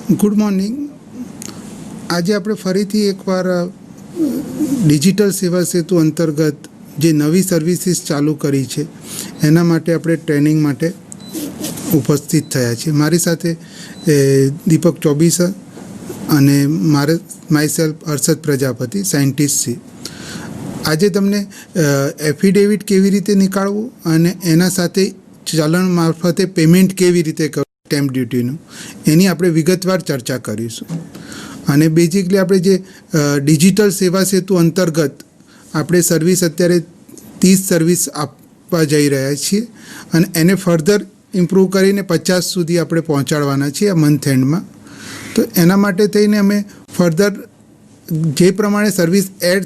Good morning. આજે આપણે ફરીથી એકવાર ડિજિટલ સેવા સેતુ અંતર્ગત જે નવી સર્વિસીસ ચાલુ કરી છે એના માટે આપણે ટ્રેનિંગ માટે ઉપસ્થિત થયા છીએ. મારી સાથે દીપક ચોબી સર અને my self Harshad Prajapati scientist છે. આજે તમને એફિડેવિટ કેવી રીતે નીકાળવું અને એના સાથે ચલણ મારફતે પેમેન્ટ કેવી રીતે કરવું સ્ટેમ્પ ડ્યુટીનું એની આપણે વિગતવાર ચર્ચા કરીશું. અને બેઝિકલી આપણે જે ડિજિટલ સેવા સેતુ અંતર્ગત આપણે સર્વિસ અત્યારે 30 સર્વિસ આપવા જઈ રહ્યા છીએ અને એને ફર્ધર ઇમ્પ્રૂવ કરીને 50 સુધી આપણે પહોંચાડવાના છીએ આ મંથ એન્ડમાં. તો એના માટે થઈને અમે ફર્ધર જે પ્રમાણે સર્વિસ એડ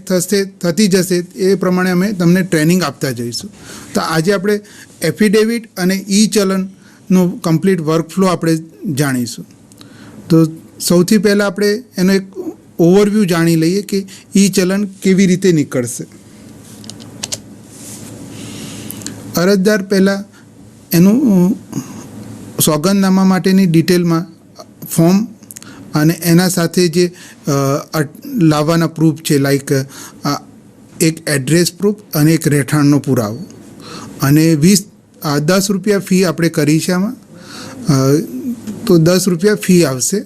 થતી જશે એ પ્રમાણે અમે તમને ટ્રેનિંગ આપતા જઈશું. તો આજે આપણે એફિડેવિટ અને ઈ ચલણનું કમ્પ્લીટ વર્કફ્લો આપણે જાણીશું. તો સૌથી પહેલાં આપણે એનો એક ઓવરવ્યૂ જાણી લઈએ કે ઈ ચલણ કેવી રીતે નીકળશે. અરજદાર પહેલાં એનું સોગંદનામા માટેની ડિટેલમાં ફોર્મ અને એના સાથે જે લાવવાના પ્રૂફ છે, લાઈક એક એડ્રેસ પ્રૂફ અને એક રહેઠાણનો પુરાવો, અને 10 રૂપિયા ફી આપણે કરી છે આમાં. તો 10 રૂપિયા ફી આવશે.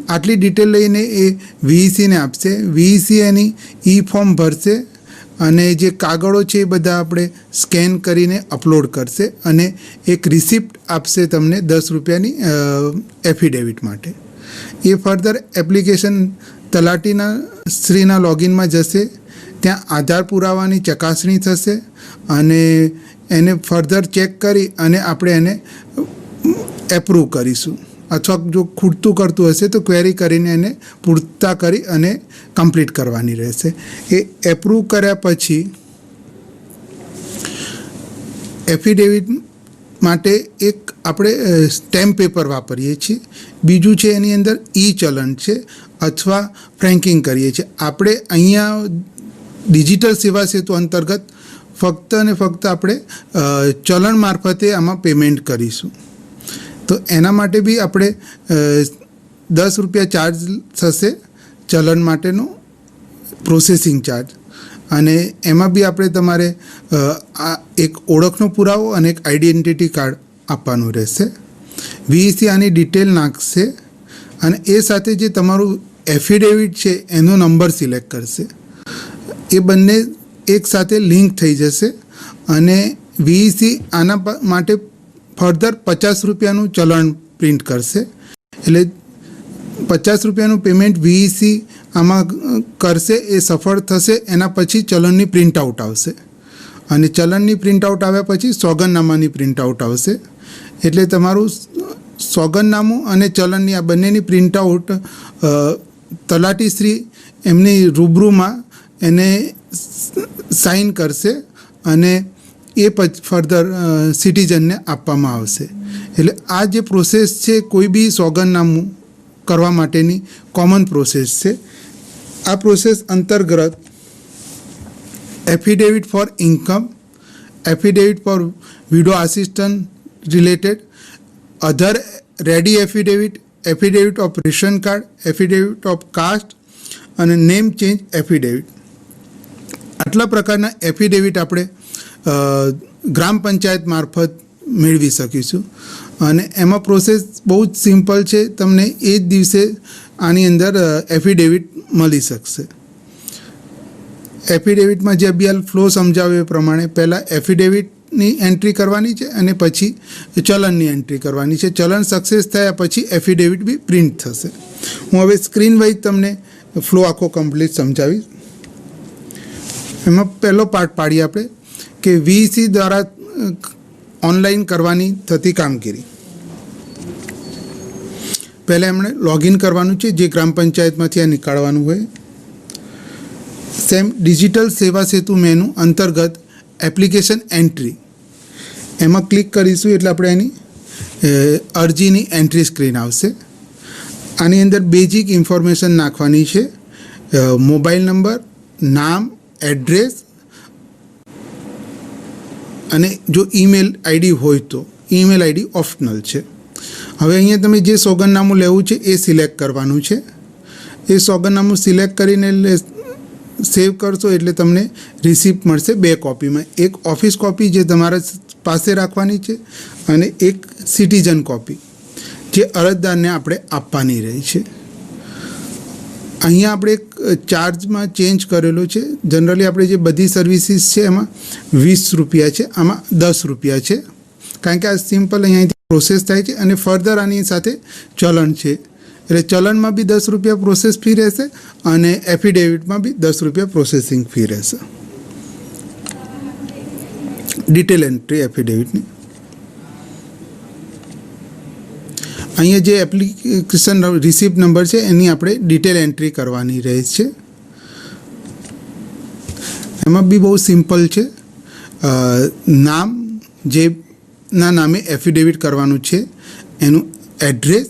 આટલી ડિટેલ લઈને એ વીઈસીને આપશે. વીઈસી એની ઈ ફોર્મ ભરશે અને જે કાગળો છે એ બધા આપણે સ્કેન કરીને અપલોડ કરશે અને એક રિસિપ્ટ આપશે તમને 10 રૂપિયાની એફિડેવિટ માટે. એ ફર્ધર એપ્લિકેશન તલાટીના શ્રીના લોગિનમાં જશે. ત્યાં આધાર પુરાવાની ચકાસણી થશે અને એને ફર્ધર ચેક કરી અને આપણે એને એપ્રૂવ કરીશું, અથવા જો ખૂટતું કરતું હશે તો ક્વેરી કરીને એને પૂરતા કરી અને કમ્પ્લીટ કરવાની રહેશે. એ એપ્રૂવ કર્યા પછી એફિડેવિટ માટે એક આપણે સ્ટેમ્પ પેપર વાપરીએ છીએ. બીજું છે એની અંદર ઈ ચલણ છે અથવા ફ્રેન્કિંગ કરીએ છીએ. આપણે અહીંયા ડિજિટલ સેવા સેતુ અંતર્ગત ફક્ત અને ફક્ત આપણે ચલણ મારફતે આમાં પેમેન્ટ કરીશું. તો એના માટે બી આપણે 10 રૂપિયા ચાર્જ થશે ચલણ માટેનો પ્રોસેસિંગ ચાર્જ. અને એમાં બી આપણે તમારે એક ઓળખનો પુરાવો અને એક આઈડેન્ટિટી કાર્ડ આપવાનું રહેશે. વીઈસી આની ડિટેલ નાખશે અને એ સાથે જે તમારું એફિડેવિટ છે એનો નંબર સિલેક્ટ કરશે. એ બંને એક સાથે લિંક થઈ જશે અને વીઈસી આના માટે ફર્ધર 50 રૂપિયાનું ચલણ પ્રિન્ટ કરશે. એટલે 50 રૂપિયાનું પેમેન્ટ વીઈસી આમાં કરશે. એ સફળ થશે એના પછી ચલણની પ્રિન્ટઆઉટ આવશે અને ચલણની પ્રિન્ટઆઉટ આવ્યા પછી સોગંદનામાની પ્રિન્ટઆઉટ આવશે. એટલે તમારું સોગંદનામું અને ચલણની આ બંનેની પ્રિન્ટઆઉટ તલાટીશ્રી એમની રૂબરૂમાં એને સાઇન કરશે અને એ પછી ફર્ધર સિટીઝનને આપવામાં આવશે. એટલે આ જે પ્રોસેસ છે કોઈ બી સોગંદનામું કરવા માટેની કોમન પ્રોસેસ છે. આ પ્રોસેસ અંતર્ગત affidavit for income, affidavit for widow assistant related, other ready affidavit, affidavit of ration card, affidavit of caste અને નેમ ચેન્જ એફિડેવિટ, આટલા પ્રકારના એફિડેવિટ આપણે ગ્રામ પંચાયત મારફત મેળવી શકીશું. અને એમાં પ્રોસેસ બહુ જ સિમ્પલ છે. તમને એ જ દિવસે આની અંદર એફિડેવિટ મળી શકશે. એફિડેવિટમાં જે અભ્યાલ ફ્લો સમજાવ્યો એ પ્રમાણે પહેલાં એફિડેવિટની એન્ટ્રી કરવાની છે અને પછી ચલણની એન્ટ્રી કરવાની છે. ચલણ સક્સેસ થયા પછી એફિડેવિટ બી પ્રિન્ટ થશે. હું હવે સ્ક્રીન વાઇઝ તમને ફ્લો આખો કમ્પ્લીટ સમજાવીશ. એમાં પહેલો પાર્ટ પાડીએ આપણે કે વીઈસી દ્વારા ઓનલાઈન કરવાની થતી કામગીરી. પહેલાં એમણે લોગિન કરવાનું છે, જે ગ્રામ પંચાયતમાંથી આ નીકાળવાનું હોય. સેમ ડિજિટલ સેવા સેતુ મેનુ અંતર્ગત એપ્લિકેશન એન્ટ્રી એમાં ક્લિક કરીશું એટલે આપણે એની અરજીની એન્ટ્રી સ્ક્રીન આવશે. આની અંદર બેઝિક ઇન્ફોર્મેશન નાખવાની છે. મોબાઈલ નંબર, નામ, એડ્રેસ અને જો ઈમેલ આઈડી હોય તો ઈમેલ આઈડી ઓપ્શનલ છે. હવે અહીંયા તમે જે સોગંદનામું લેવું છે એ સિલેક્ટ કરવાનું છે. એ સોગંદનામું સિલેક્ટ કરીને સેવ કરશો એટલે તમને રિસિપ્ટ મળશે 2 કોપીમાં. એક ઓફિસ કોપી જે તમારા પાસે રાખવાની છે અને એક સિટીઝન કોપી જે અરજદારને આપણે આપવાની રહી છે. અહીંયા આપણે એક ચાર્જમાં ચેન્જ કરેલો છે. જનરલી આપણે જે બધી સર્વિસીસ છે એમાં 20 રૂપિયા છે, આમાં 10 રૂપિયા છે, કારણ કે આ સિમ્પલ અહીંયાથી પ્રોસેસ થાય છે અને ફર્ધર આની સાથે ચલણ છે એટલે ચલણમાં બી 10 રૂપિયા પ્રોસેસ ફી રહેશે અને એફિડેવિટમાં બી 10 રૂપિયા પ્રોસેસિંગ ફી રહેશે. ડિટેલ એન્ટ્રી એફિડેવિટની અહીંયા જે એપ્લિકેશન રિસિપ્ટ નંબર છે એની આપણે ડિટેલ એન્ટ્રી કરવાની રહે છે. એમાં બી બહુ સિમ્પલ છે. નામ જેના નામે એફિડેવિટ કરવાનું છે, એનું એડ્રેસ,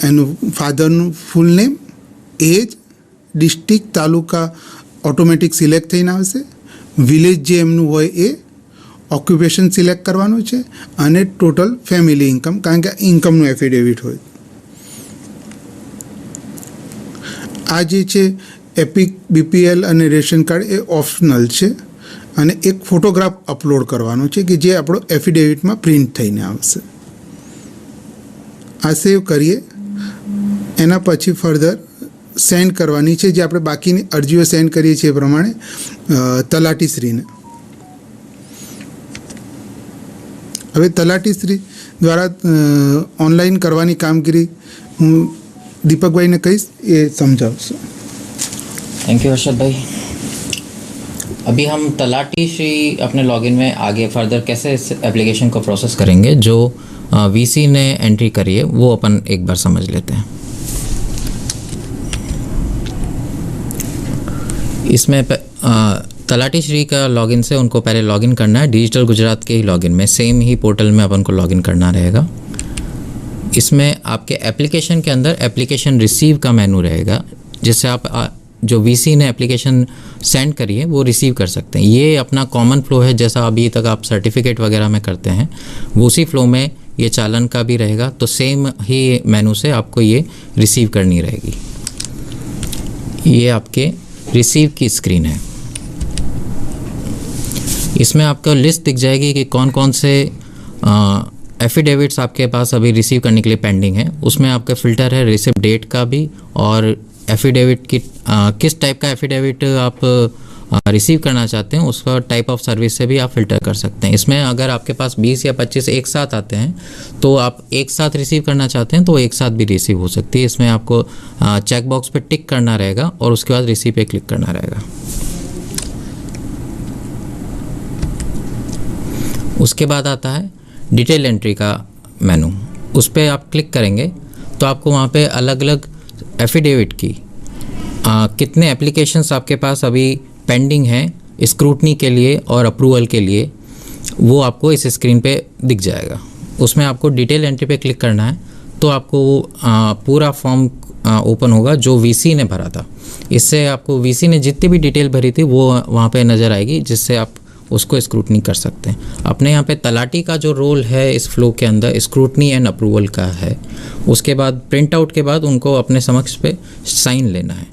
એનું ફાધરનું ફૂલ નેમ, એજ, ડિસ્ટ્રિક્ટ, તાલુકા ઓટોમેટિક સિલેક્ટ થઈને આવશે, વિલેજ જે એમનું હોય એ, ઓક્યુપેશન સિલેક્ટ કરવાનું છે અને ટોટલ ફેમિલી ઇન્કમ, કારણ કે ઇન્કમનું એફિડેવિટ હોય. આ જે છે એપિક, બીપીએલ અને રેશન કાર્ડ એ ઓપ્શનલ છે અને એક ફોટોગ્રાફ અપલોડ કરવાનો છે કે જે આપણો એફિડેવિટમાં પ્રિન્ટ થઈને આવશે. આ સેવ કરીએ. એના પછી ફર્ધર સેન્ડ કરવાની છે, જે આપણે બાકીની અરજીઓ સેન્ડ કરીએ છીએ એ પ્રમાણે તલાટીશ્રીને. હવે તલાટીશ્રી દ્વારા ઓનલાઈન કરવાની કામગીરી હું દીપકભાઈને કહીશ, એ સમજાવશો. थैंक यू हर्षद भाई. अभी हम तलाटी श्री अपने लॉगिन में आगे फर्दर कैसे इस एप्लीकेशन को प्रोसेस करेंगे जो वीसी ने एंट्री करी है वो अपन एक बार समझ लेते हैं. इसमें तलाटी श्री का लॉगिन से उनको पहले लॉगिन करना है डिजिटल गुजरात के ही लॉगिन में, सेम ही पोर्टल में अपन को लॉगिन करना रहेगा. इसमें आपके एप्लीकेशन के अंदर एप्लीकेशन रिसीव का मेनू रहेगा, जिससे आप जो वीसी ने एप्लीकेशन सेंड करी है वो रिसीव कर सकते हैं. ये अपना कॉमन फ्लो है, जैसा अभी तक आप सर्टिफिकेट वगैरह में करते हैं वो उसी फ्लो में ये चालान का भी रहेगा. तो सेम ही मेनू से आपको ये रिसीव करनी रहेगी. ये आपके रिसीव की स्क्रीन है. इसमें आपको लिस्ट दिख जाएगी कि कौन कौन से एफिडेविट्स आपके पास अभी रिसीव करने के लिए पेंडिंग है. उसमें आपका फ़िल्टर है रिसिप्ट डेट का भी, और एफिडेविट की किस टाइप का एफिडेविट आप रिसीव करना चाहते हैं उसका टाइप ऑफ सर्विस से भी आप फ़िल्टर कर सकते हैं. इसमें अगर आपके पास 20 या 25 एक साथ आते हैं तो आप एक साथ रिसीव करना चाहते हैं तो एक साथ भी रिसीव हो सकती है. इसमें आपको चेक बॉक्स पे टिक करना रहेगा और उसके बाद रिसीव पे क्लिक करना रहेगा. उसके बाद आता है डिटेल एंट्री का मेनू. उस पर आप क्लिक करेंगे तो आपको वहाँ पे अलग अलग एफिडेविट की कितने एप्लीकेशंस आपके पास अभी पेंडिंग हैं स्क्रूटनी के लिए और अप्रूवल के लिए, वो आपको इस स्क्रीन पे दिख जाएगा. उसमें आपको डिटेल एंट्री पे क्लिक करना है तो आपको पूरा फॉर्म ओपन होगा जो वीसी ने भरा था. इससे आपको वीसी ने जितनी भी डिटेल भरी थी वो वहाँ पे नज़र आएगी, जिससे आप उसको स्क्रूटनी कर सकते हैं. अपने यहाँ पे तलाटी का जो रोल है इस फ्लो के अंदर स्क्रूटनी एंड अप्रूवल का है. उसके बाद प्रिंट आउट के बाद उनको अपने समक्ष पे साइन लेना है.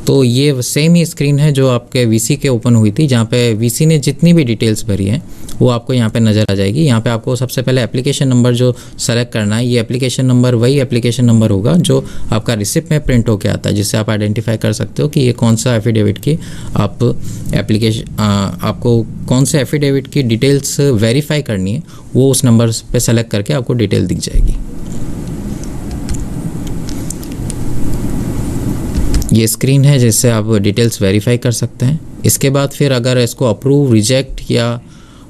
तो ये सेम ही स्क्रीन है जो आपके वीसी के ओपन हुई थी, जहाँ पे वीसी ने जितनी भी डिटेल्स भरी हैं वो आपको यहाँ पे नज़र आ जाएगी. यहाँ पे आपको सबसे पहले एप्लीकेशन नंबर जो सेलेक्ट करना है, ये एप्लीकेशन नंबर वही एप्लीकेशन नंबर होगा जो आपका रिसिप्ट में प्रिंट होकर आता है, जिससे आप आइडेंटिफाई कर सकते हो कि ये कौन सा एफिडेविट की आप आपको कौन से एफिडेविट की डिटेल्स वेरीफाई करनी है वो उस नंबर पर सेलेक्ट करके आपको डिटेल दिख जाएगी. ये स्क्रीन है जिससे आप डिटेल्स वेरीफाई कर सकते हैं. इसके बाद फिर अगर इसको अप्रूव, रिजेक्ट या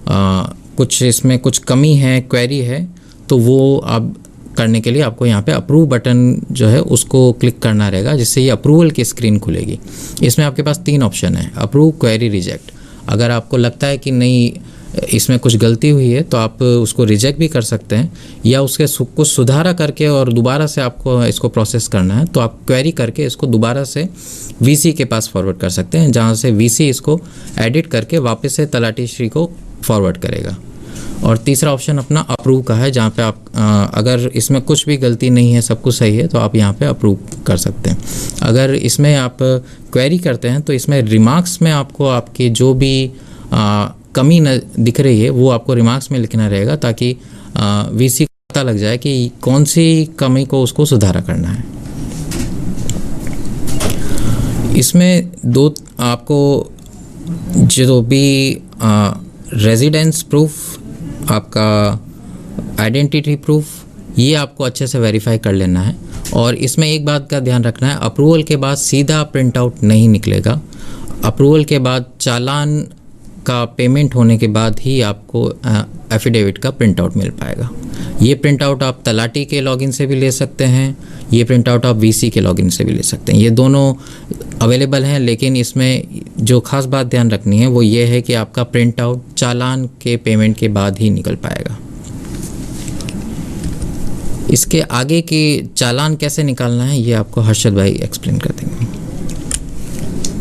कुछ इसमें कुछ कमी है, क्वेरी है, तो वो आप करने के लिए आपको यहाँ पे अप्रूव बटन जो है उसको क्लिक करना रहेगा, जिससे ये अप्रूवल की स्क्रीन खुलेगी. इसमें आपके पास 3 ऑप्शन है, अप्रूव, क्वेरी, रिजेक्ट. अगर आपको लगता है कि नहीं इसमें कुछ गलती हुई है तो आप उसको रिजेक्ट भी कर सकते हैं, या उसके कुछ सुधारा करके और दोबारा से आपको इसको प्रोसेस करना है तो आप क्वेरी करके इसको दोबारा से वीसी के पास फॉरवर्ड कर सकते हैं, जहाँ से वीसी इसको एडिट करके वापस से तलाटी श्री को फॉरवर्ड करेगा. और तीसरा ऑप्शन अपना अप्रूव का है, जहाँ पे आप अगर इसमें कुछ भी गलती नहीं है, सब कुछ सही है, तो आप यहाँ पे अप्रूव कर सकते हैं। अगर इसमें आप क्वेरी करते हैं तो इसमें रिमार्क्स में आपको आपकी जो भी कमी न दिख रही है वो आपको रिमार्क्स में लिखना रहेगा, ताकि वीसी को पता लग जाए कि कौन सी कमी को उसको सुधारा करना है। इसमें दो आपको जो भी रेजिडेंस प्रूफ, आपका आइडेंटिटी प्रूफ, ये आपको अच्छे से वेरीफाई कर लेना है। और इसमें एक बात का ध्यान रखना है, अप्रूवल के बाद सीधा प्रिंट आउट नहीं निकलेगा। अप्रूवल के बाद चालान का पेमेंट होने के बाद ही आपको एफिडेविट का प्रिंट आउट मिल पाएगा। ये प्रिंट आउट आप तलाटी के लॉगिन से भी ले सकते हैं, ये प्रिंट आउट आप वीसी के लॉगिन से भी ले सकते हैं। ये दोनों अवेलेबल हैं, लेकिन इसमें जो खास बात ध्यान रखनी है वो ये है कि आपका प्रिंट आउट चालान के पेमेंट के बाद ही निकल पाएगा। इसके आगे के चालान कैसे निकालना है ये आपको हर्षद भाई एक्सप्लेन कर देंगे।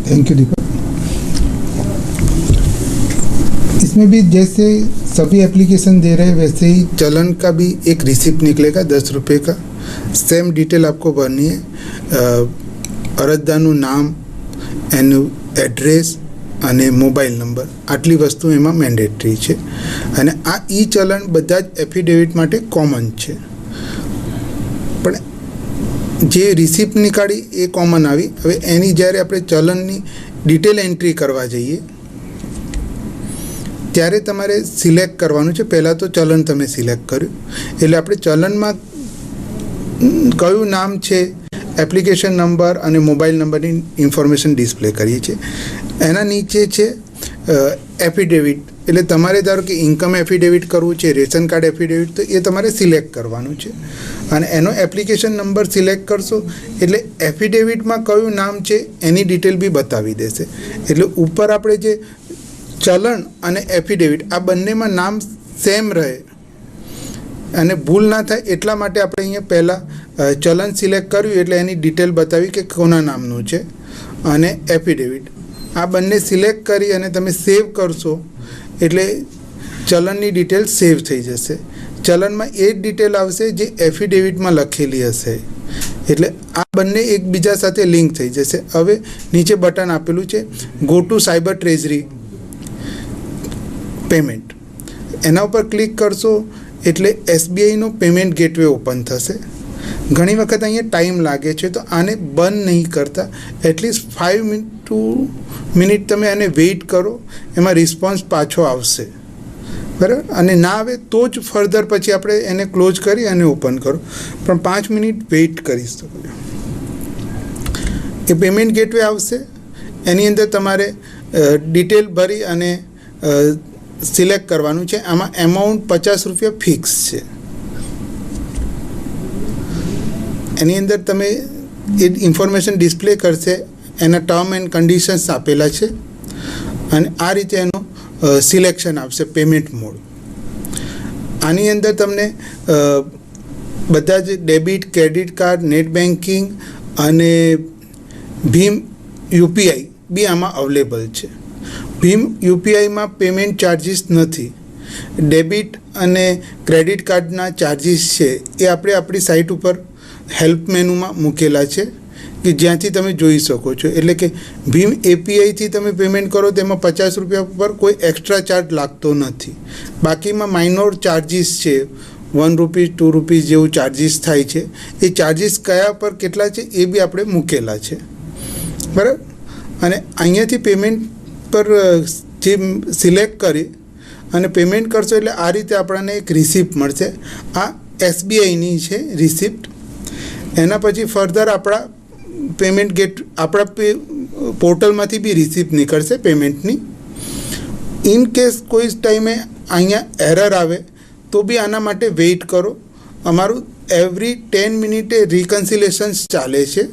थैंक यू दीपक। इसमें भी जैसे सभी एप्लीकेशन दे रहे हैं वैसे ही चलन का भी एक रिसिप्ट निकलेगा 10 रुपये का। सेम डिटेल आपको भरनी है, અરજદારનું નામ, એનું એડ્રેસ અને મોબાઈલ નંબર, આટલી વસ્તુ એમાં મેન્ડેટરી છે। અને આ ઈ ચલણ બધા જ એફિડેવિટ માટે કોમન છે, પણ જે રિસિપ્ટ નીકાળી એ કોમન આવી। હવે એની જ્યારે આપણે ચલણની ડિટેલ એન્ટ્રી કરવા જઈએ ત્યારે તમારે સિલેક્ટ કરવાનું છે। પહેલાં તો ચલણ તમે સિલેક્ટ કર્યું એટલે આપણે ચલણમાં કયું નામ છે, એપ્લિકેશન નંબર અને મોબાઈલ નંબરની ઇન્ફોર્મેશન ડિસ્પ્લે કરીએ છીએ। એના નીચે છે એફિડેવિટ, એટલે તમારે ધારો કે ઇન્કમ એફિડેવિટ કરવું છે, રેશન કાર્ડ એફિડેવિટ, તો એ તમારે સિલેક્ટ કરવાનું છે અને એનો એપ્લિકેશન નંબર સિલેક્ટ કરશો એટલે એફિડેવિટમાં કયું નામ છે એની ડિટેલ બી બતાવી દેશે। એટલે ઉપર આપણે જે ચલણ અને એફિડેવિટ આ બંનેમાં નામ સેમ રહે અને ભૂલ ના થાય એટલા માટે આપણે અહીંયા પહેલાં ચલણ સિલેક્ટ કર્યું એટલે એની ડિટેલ બતાવી કે કોના નામનું છે અને એફિડેવિટ આ બંને સિલેક્ટ કરી અને તમે સેવ કરશો એટલે ચલણની ડિટેલ સેવ થઈ જશે। ચલણમાં એ જ ડિટેલ આવશે જે એફિડેવિટમાં લખેલી હશે, એટલે આ બંને એકબીજા સાથે લિંક થઈ જશે। હવે નીચે બટન આપેલું છે go to cyber treasury payment, એના ઉપર ક્લિક કરશો એટલે એસબીઆઈનો પેમેન્ટ ગેટવે ઓપન થશે। ઘણી વખત અહીંયા ટાઈમ લાગે છે તો આને બંધ નહીં કરતા, એટલીસ્ટ 5 મિનિટ તમે આને વેઇટ કરો, એમાં રિસ્પોન્સ પાછો આવશે, બરાબર। અને ના આવે તો જ ફર્ધર પછી આપણે એને ક્લોઝ કરી અને ઓપન કરો, પણ 5 મિનિટ વેઇટ કરી શકો છો। એ પેમેન્ટ ગેટવે આવશે, એની અંદર તમારે ડિટેલ ભરી અને સિલેક્ટ કરવાનું છે। આમાં એમાઉન્ટ 50 રૂપિયા ફિક્સ છે। એની અંદર તમે એ ઇન્ફોર્મેશન ડિસ્પ્લે કરશે, એના ટર્મ એન્ડ કન્ડિશન્સ આપેલા છે અને આ રીતે એનું સિલેક્શન આપશે પેમેન્ટ મોડ। આની અંદર તમને બધા જ debit, credit card, net banking અને ભીમ યુપીઆઈ બી આમાં અવેલેબલ છે। ભીમ યુપીઆઈમાં પેમેન્ટ ચાર્જિસ નથી, ડેબિટ અને ક્રેડિટ કાર્ડના ચાર્જિસ છે એ આપણે આપણી સાઇટ ઉપર હેલ્પ મેનુમાં મૂકેલા છે કે જ્યાંથી તમે જોઈ શકો છો। એટલે કે ભીમ એપીઆઈથી તમે પેમેન્ટ કરો તેમાં 50 રૂપિયા પર કોઈ એક્સ્ટ્રા ચાર્જ લાગતો નથી, બાકીમાં માઇનોર ચાર્જિસ છે, 1 રૂપીઝ 2 રૂપીઝ જેવું ચાર્જિસ થાય છે। એ ચાર્જિસ કયા પર કેટલા છે એ બી આપણે મૂકેલા છે, બરાબર। અને અહીંયાથી પેમેન્ટ પર જે સિલેક્ટ કરી અને પેમેન્ટ કરશો એટલે આ રીતે આપણને એક રિસિપ્ટ મળશે। આ એસબીઆઈની છે રિસિપ્ટ। એના પછી ફર્ધર આપણા પેમેન્ટ ગેટ આપણા પોર્ટલમાંથી બી રિસિપ્ટ નીકળશે પેમેન્ટની। ઇન કેસ કોઈ ટાઈમે અહીંયા એરર આવે તો બી આના માટે વેઇટ કરો। અમારું એવરી 10 મિનિટે રિકન્સિલેશન્સ ચાલે છે,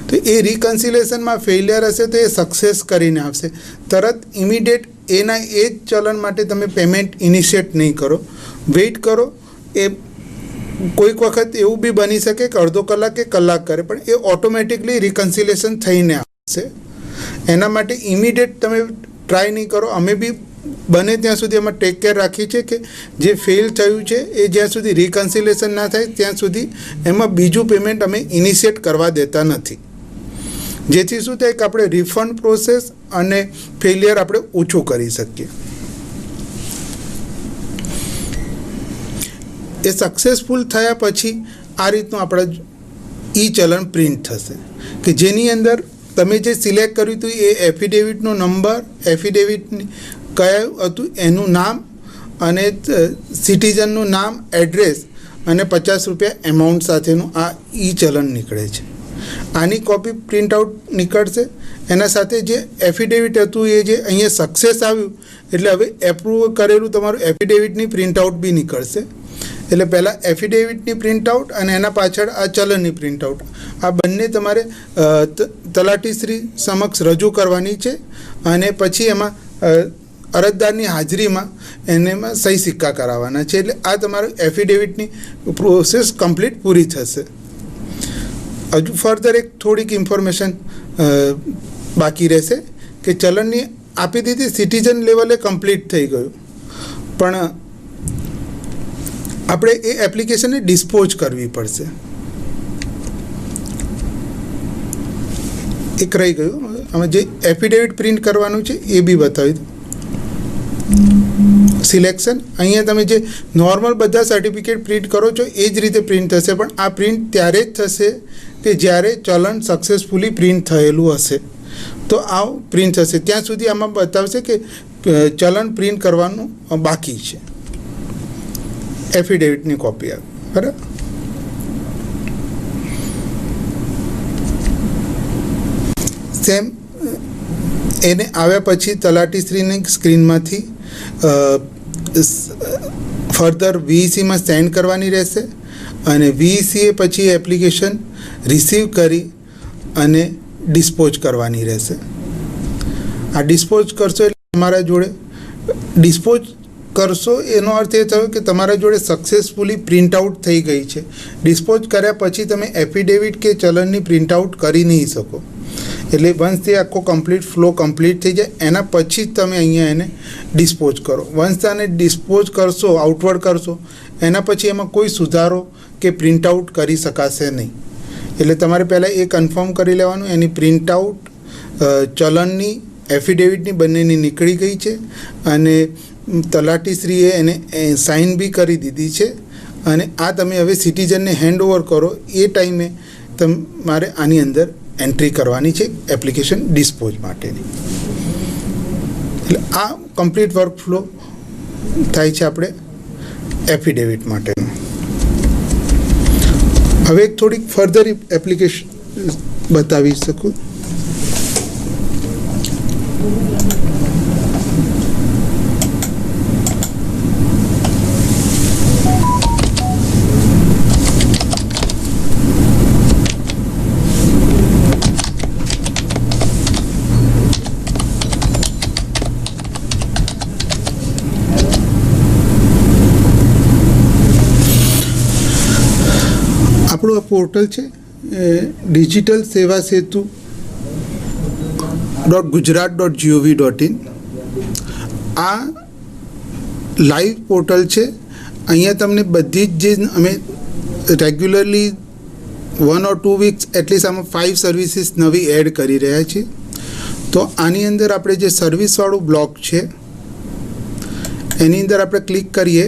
તો એ રિકન્સિલેશનમાં ફેલિયર હશે તો એ સક્સેસ કરીને આવશે, તરત ઇમિડિયેટ એના એ જ ચલણ માટે તમે પેમેન્ટ ઇનિશિએટ નહીં કરો, વેઇટ કરો। એ કોઈક વખત એવું બી બની શકે કે અડધો કલાક કે કલાક કરે, પણ એ ઓટોમેટિકલી રિકન્સિલેશન થઈને આવશે। એના માટે ઇમિડિયેટ તમે ટ્રાય નહીં કરો। અમે બી બને ત્યાં સુધી એમાં ટેક કેર રાખી છે કે જે ફેલ થયું છે એ જ્યાં સુધી રિકન્સિલેશન ના થાય ત્યાં સુધી એમાં બીજું પેમેન્ટ અમે ઇનિશિયેટ કરવા દેતા નથી, જેથી શું થાય કે આપણે રિફંડ પ્રોસેસ અને ફેલિયર આપણે ઓછું કરી શકીએ. એ સક્સેસફુલ થયા પછી આ રીતનું આપણા ઈ ચલણ પ્રિન્ટ થશે કે જેની અંદર તમે જે સિલેક્ટ કર્યું હતું એ એફિડેવિટનો નંબર, એફિડેવિટની કયું હતું એનું નામ અને સિટીઝનનું નામ, એડ્રેસ અને 50 રૂપિયા એમાઉન્ટ સાથેનું આ ઈ ચલણ નીકળે છે. આની કોપી પ્રિન્ટ આઉટ નીકળશે. એના સાથે જે એફિડેવિટ હતું એ જે અહીંયા સક્સેસ આવ્યું એટલે હવે એપ્રુવ કરેલું તમારું એફિડેવિટની પ્રિન્ટ આઉટ બી નીકળશે. એટલે પહેલાં એફિડેવિટની પ્રિન્ટ આઉટ અને એના પાછળ આ ચલણની પ્રિન્ટ આઉટ, આ બંને તમારે તલાટીશ્રી સમક્ષ રજૂ કરવાની છે અને પછી એમાં અરજદારની હાજરીમાં એમાં સહી સિક્કા કરાવવાના છે. એટલે આ તમારું એફિડેવિટની પ્રોસેસ કમ્પ્લીટ પૂરી થશે. હજુ ફર્ધર એક થોડીક ઇન્ફોર્મેશન બાકી રહેશે કે ચલણની આપી દીધી, સિટીઝન લેવલે કમ્પ્લીટ થઈ ગયું, પણ આપણે એ એપ્લિકેશનને ડિસ્પોઝ કરવી પડશે. એક રહી ગયું, આમાં જે એફિડેવિટ પ્રિન્ટ કરવાનું છે એ બી બતાવી દઉં. સિલેક્શન, અહીંયા તમે જે નોર્મલ બધા સર્ટિફિકેટ પ્રિન્ટ કરો છો એ જ રીતે પ્રિન્ટ થશે, પણ આ પ્રિન્ટ ત્યારે જ થશે કે જ્યારે ચલણ સક્સેસફુલી પ્રિન્ટ થયેલું હશે તો આ પ્રિન્ટ થશે. ત્યાં સુધી આમાં બતાવશે કે ચલણ પ્રિન્ટ કરવાનું બાકી છે. એફિડેવિટની કોપી આવે, બરાબર. સેમ એને આવ્યા પછી તલાટીશ્રીની સ્ક્રીનમાંથી ફર્ધર વીઈસીમાં સેન્ડ કરવાની રહેશે અને વીઈસીએ પછી એપ્લિકેશન રિસીવ કરી અને ડિસ્પોઝ કરવાની રહેશે. આ ડિસ્પોઝ કરશો એટલે તમારા જોડે ડિસ્પોઝ કરશો એનો અર્થ એ થયો કે તમારા જોડે સક્સેસફુલી પ્રિન્ટ આઉટ થઈ ગઈ છે. ડિસ્પોઝ કર્યા પછી તમે એફિડેવિટ કે ચલણની પ્રિન્ટ આઉટ કરી નહીં શકો. એટલે વન્સ તે આખો કમ્પ્લીટ ફ્લો કમ્પ્લીટ થઈ જાય એના પછી જ તમે અહીંયા એને ડિસ્પોઝ કરો. વન્સ આને ડિસ્પોઝ કરશો, આઉટવર્ડ કરશો, એના પછી એમાં કોઈ સુધારો કે પ્રિન્ટ આઉટ કરી શકાશે નહીં. એટલે તમારે પહેલાં એ કન્ફર્મ કરી લેવાનું એની પ્રિન્ટ આઉટ ચલણની, એફિડેવિટની બંનેની નીકળી ગઈ છે અને તલાટીશ્રીએ એને સાઇન બી કરી દીધી છે અને આ તમે હવે સિટીઝનને હેન્ડ ઓવર કરો એ ટાઈમે તમારે આની અંદર એન્ટ્રી કરવાની છે એપ્લિકેશન ડિસ્પોઝ માટેની. એટલે આ કમ્પ્લીટ વર્કફ્લો થાય છે આપણે એફિડેવિટ માટેનું. હવે એક થોડીક ફર્ધર એપ્લિકેશન બતાવી શકું. આપણું આ પોર્ટલ છે ડિજિટલ સેવા સેતુ .gujarat.gov.in. આ લાઈવ પોર્ટલ છે. અહીંયા તમને બધી જ જે અમે રેગ્યુલરલી 1 or 2 વીક્સ એટલીસ્ટ આમાં 5 સર્વિસીસ નવી એડ કરી રહ્યા છીએ. તો આની અંદર આપણે જે સર્વિસવાળું બ્લોક છે એની અંદર આપણે ક્લિક કરીએ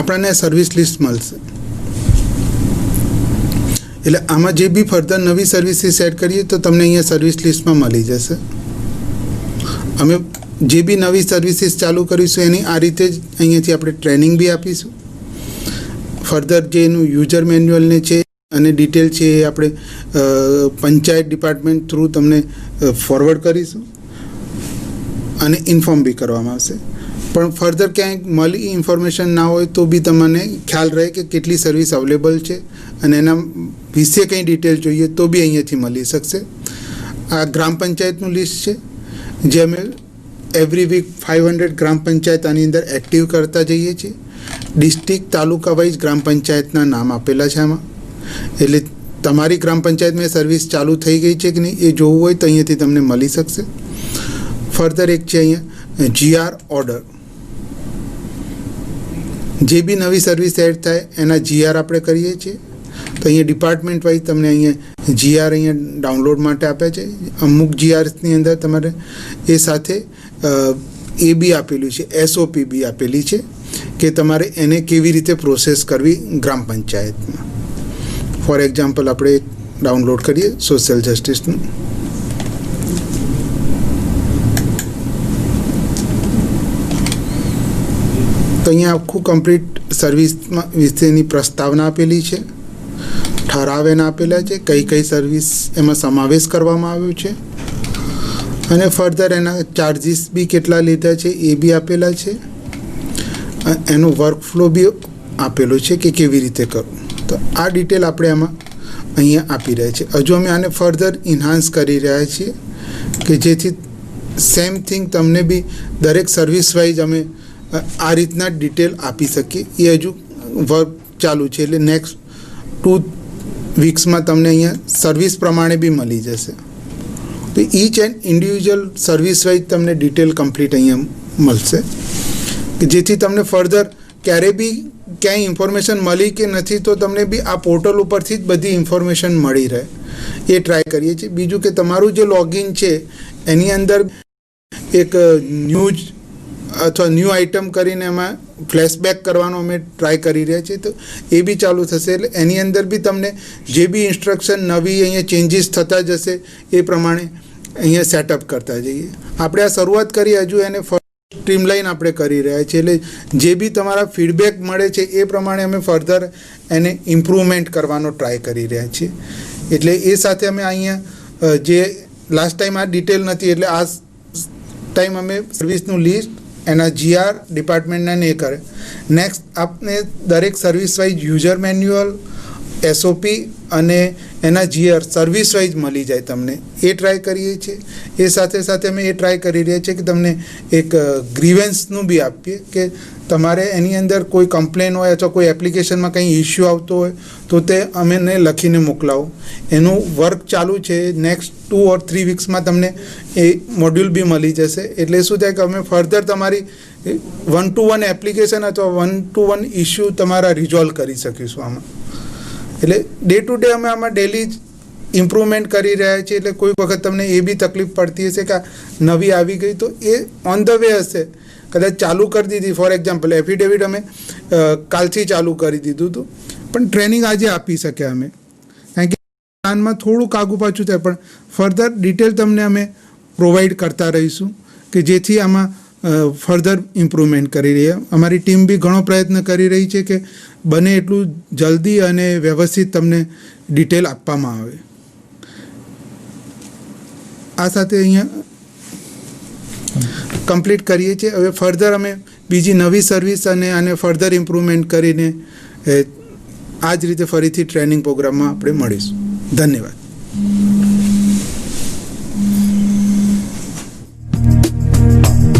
આપણને સર્વિસ લિસ્ટ મળશે. એટલે આમાં જે બી ફર્ધર નવી સર્વિસીસ એડ કરીએ તો તમને અહીંયા સર્વિસ લિસ્ટમાં મળી જશે. અમે જે બી નવી સર્વિસીસ ચાલુ કરીશું એની આ રીતે જ અહીંયાથી આપણે ટ્રેનિંગ બી આપીશું. ફર્ધર જે એનું યુઝર મેન્યુઅલને છે અને ડિટેલ છે એ આપણે પંચાયત ડિપાર્ટમેન્ટ થ્રુ તમને ફોરવર્ડ કરીશું અને ઇન્ફોર્મ બી કરવામાં આવશે. પણ ફર્ધર ક્યાંય મળી ઇન્ફોર્મેશન ના હોય તો બી તમને ખ્યાલ રહે કે કેટલી સર્વિસ અવેલેબલ છે અને એના વિશે કંઈ ડિટેલ જોઈએ તો બી અહીંયાથી મળી શકશે. આ ગ્રામ પંચાયતનું લિસ્ટ છે જે અમે એવરી વીક 500 ગ્રામ પંચાયત આની અંદર એક્ટિવ કરતા જઈએ છીએ. ડિસ્ટ્રિક્ટ તાલુકા વાઇઝ ગ્રામ પંચાયતના નામ આપેલા છે આમાં, એટલે તમારી ગ્રામ પંચાયતમાં સર્વિસ ચાલુ થઈ ગઈ છે કે નહીં એ જોવું હોય તો અહીંયાથી તમને મળી શકશે. ફર્ધર એક છે અહીંયા GR ઓર્ડર, જે બી નવી સર્વિસ એડ થાય એના GR આપણે કરીએ છીએ. તો અહીંયા ડિપાર્ટમેન્ટ વાઇઝ તમને અહીંયા GR અહીંયા ડાઉનલોડ માટે આપ્યા છે. અમુક GRની અંદર તમારે એ સાથે એ બી આપેલું છે, SOP બી આપેલી છે કે તમારે એને કેવી રીતે પ્રોસેસ કરવી ગ્રામ પંચાયતમાં. ફોર એક્ઝામ્પલ આપણે એક ડાઉનલોડ કરીએ સોશિયલ જસ્ટિસનું. તો અહીંયા આખું કમ્પ્લીટ સર્વિસમાં વિશેની પ્રસ્તાવના આપેલી છે, ઠરાવ એના આપેલા છે, કઈ કઈ સર્વિસ એમાં સમાવેશ કરવામાં આવ્યો છે, અને ફર્ધર એના ચાર્જિસ બી કેટલા લીધા છે એ બી આપેલા છે, એનો વર્કફ્લો બી આપેલો છે કે કેવી રીતે કરવું. તો આ ડિટેલ આપણે આમાં અહીંયા આપી રહ્યા છીએ. હજુ અમે આને ફર્ધર ઇન્હાન્સ કરી રહ્યા છીએ કે જેથી સેમ થિંગ તમને બી દરેક સર્વિસ વાઇઝ અમે આ રીતના ડિટેલ આપી શકીએ. એ હજુ વર્ક ચાલુ છે, એટલે નેક્સ્ટ 2 વીક્સમાં તમને અહીંયા સર્વિસ પ્રમાણે બી મળી જશે. તો each and individual service wise તમને ડિટેલ કમ્પ્લીટ અહીંયા મળશે કે જેથી તમને ફર્ધર ક્યારે બી ક્યાંય ઇન્ફોર્મેશન મળી કે નથી તો તમને બી આ પોર્ટલ ઉપરથી જ બધી ઇન્ફોર્મેશન મળી રહે એ ટ્રાય કરીએ છીએ. બીજું કે તમારું જે લોગિન છે એની અંદર એક ન્યૂઝ અથવા ન્યૂ આઇટમ કરીને એમાં ફ્લેશબેક કરવાનો અમે ટ્રાય કરી રહ્યા છીએ. તો એ બી ચાલુ થશે, એટલે એની અંદર બી તમને જે બી ઇન્સ્ટ્રક્શન નવી અહીંયા ચેન્જીસ થતા જશે એ પ્રમાણે અહીંયા સેટઅપ કરતા જઈએ. આપણે આ શરૂઆત કરી, હજુ એને સ્ટ્રીમલાઇન આપણે કરી રહ્યા છીએ, એટલે જે બી તમારા ફીડબેક મળે છે એ પ્રમાણે અમે ફર્ધર એને ઇમ્પ્રુવમેન્ટ કરવાનો ટ્રાય કરી રહ્યા છીએ. એટલે એ સાથે અમે અહીંયા જે લાસ્ટ ટાઈમ આ ડિટેલ નથી, એટલે આ ટાઈમ અમે સર્વિસનું લિસ્ટ એના GR ડિપાર્ટમેન્ટના ને એ કરે. નેક્સ્ટ આપને દરેક service wise user manual, SOP અને એના GR સર્વિસ વાઇઝ મળી જાય તમને, એ ટ્રાય કરીએ છીએ. એ સાથે સાથે અમે એ ટ્રાય કરી રહ્યા છીએ કે તમને એક ગ્રીવન્સનું બી આપીએ કે તમારે એની અંદર કોઈ કમ્પ્લેન હોય અથવા કોઈ એપ્લિકેશનમાં કંઈ ઇસ્યુ આવતો હોય તો તે અમેને લખીને મોકલાવો. એનું વર્ક ચાલુ છે. નેક્સ્ટ 2 or 3 વીક્સમાં તમને એ મોડ્યુલ બી મળી જશે. એટલે શું થાય કે અમે ફર્ધર તમારી 1-to-1 એપ્લિકેશન અથવા 1-to-1 ઇસ્યુ તમારા રિઝોલ્વ કરી શકીશું આમાં. એટલે ડે ટુ ડે અમે આમાં ડેલી ઇમ્પ્રુવમેન્ટ કરી રહ્યા છીએ. એટલે કોઈ વખત તમને એ બી તકલીફ પડતી હશે કે નવી આવી ગઈ તો એ ઓન ધ વે હશે, કદાચ ચાલુ કરી દીધી. ફોર એક્ઝામ્પલ એફિડેવિટ અમે કાલથી ચાલુ કરી દીધું હતું, પણ ટ્રેનિંગ આજે આપી શક્યા અમે, કારણ કે પ્લાનમાં થોડુંક આગું પાછું થાય, પણ ફર્ધર ડિટેલ તમને અમે પ્રોવાઈડ કરતા રહીશું કે જેથી આમાં ફર્ધર ઇમ્પ્રુવમેન્ટ કરી રહ્યા. અમારી ટીમ બી ઘણો પ્રયત્ન કરી રહી છે કે બને એટલું જલ્દી અને વ્યવસ્થિત તમને ડિટેલ આપવામાં આવે. આ સાથે અહીંયા કમ્પ્લીટ કરીએ છીએ. હવે ફર્ધર અમે બીજી નવી સર્વિસ અને આને ફર્ધર ઇમ્પ્રુવમેન્ટ કરીને આ જ રીતે ફરીથી ટ્રેનિંગ પ્રોગ્રામમાં આપણે મળીશું. ધન્યવાદ.